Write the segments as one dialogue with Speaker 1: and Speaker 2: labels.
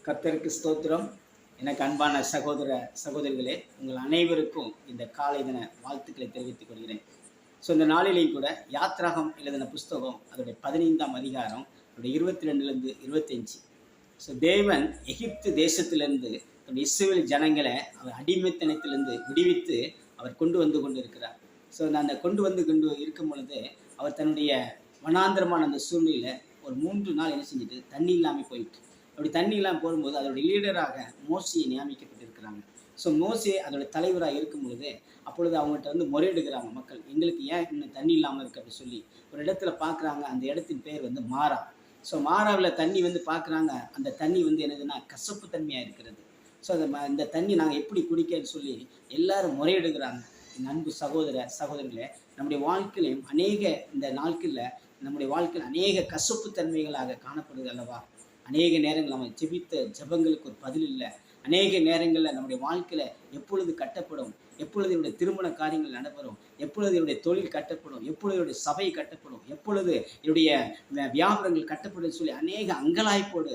Speaker 1: கர்த்தருக்கு ஸ்தோத்திரம். எனக்கு அன்பான சகோதர சகோதரிகளே, உங்கள் அனைவருக்கும் இந்த காலை தின வாழ்த்துக்களை தெரிவித்துக் கொள்கிறேன். ஸோ இந்த நாளிலேயும் கூட யாத்ராகம் எழுதின புஸ்தகம் அதோடைய 15ஆம் அதிகாரம் அதோடைய 22லேருந்து 25. ஸோ தேவன் எகிப்து தேசத்திலிருந்து தன்னுடைய இஸ்ரவேல் ஜனங்களை அவர் அடிமைத்தனத்திலிருந்து விடுவித்து அவர் கொண்டு வந்து கொண்டு இருக்கிறார். ஸோ அந்த கொண்டு இருக்கும் பொழுது அவர் தன்னுடைய வனாந்திரமான அந்த சூழ்நிலையில் ஒரு 3 நாள் என்ன செஞ்சுட்டு தண்ணி இல்லாமல் போயிட்டு, அப்படி தண்ணி இல்லாமல் போகும்போது அதோடைய லீடராக மோசையை நியமிக்கப்பட்டிருக்கிறாங்க. ஸோ மோசே அதோட தலைவராக இருக்கும் பொழுது அப்பொழுது அவங்கள்ட்ட வந்து முறையிடுகிறாங்க மக்கள், எங்களுக்கு ஏன் இன்னும் தண்ணி இல்லாமல் இருக்குது அப்படின்னு சொல்லி ஒரு இடத்துல பார்க்குறாங்க. அந்த இடத்தின் பேர் வந்து மாறா. ஸோ மாறாவில் தண்ணி வந்து பார்க்குறாங்க. அந்த தண்ணி வந்து என்னதுன்னா கசப்பு தன்மையாக இருக்கிறது. ஸோ இந்த தண்ணி நாங்கள் எப்படி குடிக்கன்னு சொல்லி எல்லாரும் முறையிடுகிறாங்க. என் அன்பு சகோதர சகோதரிகளே, நம்முடைய வாழ்க்கையிலையும் இந்த நாட்களில் நம்முடைய வாழ்க்கையில் அநேக கசப்பு தன்மைகளாக காணப்படுது அல்லவா? அநேக நேரங்கள் நம்ம ஜெபித்த ஜெபங்களுக்கு ஒரு பதில் இல்லை. அநேக நேரங்களில் நம்முடைய வாழ்க்கையில் எப்பொழுது கட்டப்படும், எப்பொழுது என்னுடைய திருமண காரியங்கள் நடைபெறும், எப்பொழுது என்னுடைய தொழில் கட்டப்படும், எப்பொழுது என்னுடைய சபை கட்டப்படும், எப்பொழுது என்னுடைய வியாபாரங்கள் கட்டப்படும் சொல்லி அநேக அங்கலாய்ப்போடு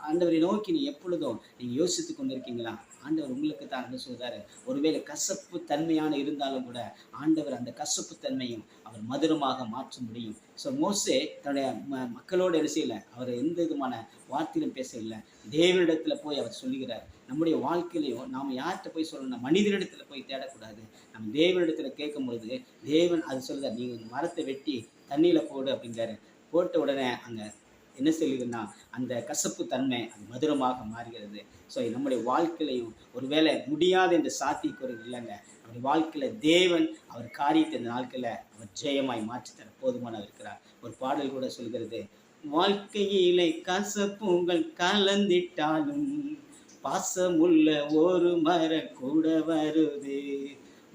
Speaker 1: ஆண்டவரை நோக்கி நீ எப்பொழுதும் நீங்கள் யோசித்து கொண்டிருக்கீங்களா? ஆண்டவர் உங்களுக்கு தான் என்ன சொல்கிறாரு, ஒருவேளை கசப்பு தன்மையான இருந்தாலும் கூட ஆண்டவர் அந்த கசப்பு தன்மையும் அவர் மதுரமாக மாற்ற முடியும். ஸோ மோசே தன்னுடைய மக்களோட செய்யலை, அவர் எந்த விதமான வார்த்தையிலும் பேசவில்லை. தேவனிடத்தில் போய் அவர் சொல்லுகிறார். நம்முடைய வாழ்க்கையிலையும் நாம் யார்கிட்ட போய் சொல்லணும், மனிதனிடத்தில் போய் தேடக்கூடாது. நம்ம தேவனிடத்தில் கேட்கும் பொழுது தேவன் அது சொல்லுதார், நீங்கள் மரத்தை வெட்டி தண்ணியில் போடு அப்படிங்கிறாரு. போட்ட உடனே அங்கே என்ன செய்யுதுன்னா அந்த கசப்பு தன்மை அது மதுரமாக மாறுகிறது. ஸோ நம்முடைய வாழ்க்கையிலையும் ஒருவேளை முடியாத இந்த சாத்தியக்குறை இல்லைங்க. நம்முடைய வாழ்க்கையில் தேவன் அவர் காரியத்தை இந்த நாட்களில் அவர் ஜெயமாய் மாற்றித்தர போதுமானவர் இருக்கிறார். ஒரு பாடல் கூட சொல்கிறது, வாழ்க்கையிலே கசப்புங்கள் கலந்திட்டாலும் பாசமுள்ள ஒரு மரம் கூட வருது,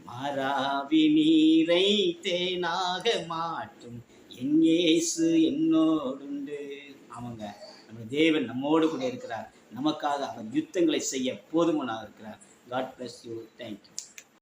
Speaker 1: மாறாவி நீரை தேனாக மாற்றும் என் இயேசு என்னோடுண்டு. ஆமாங்க, நம்ம தேவன் நம்மோடு கூட இருக்கிறார். நமக்காக அவர் யுத்தங்களை செய்ய போதுமானவர் இருக்கிறார். God bless you. Thank you.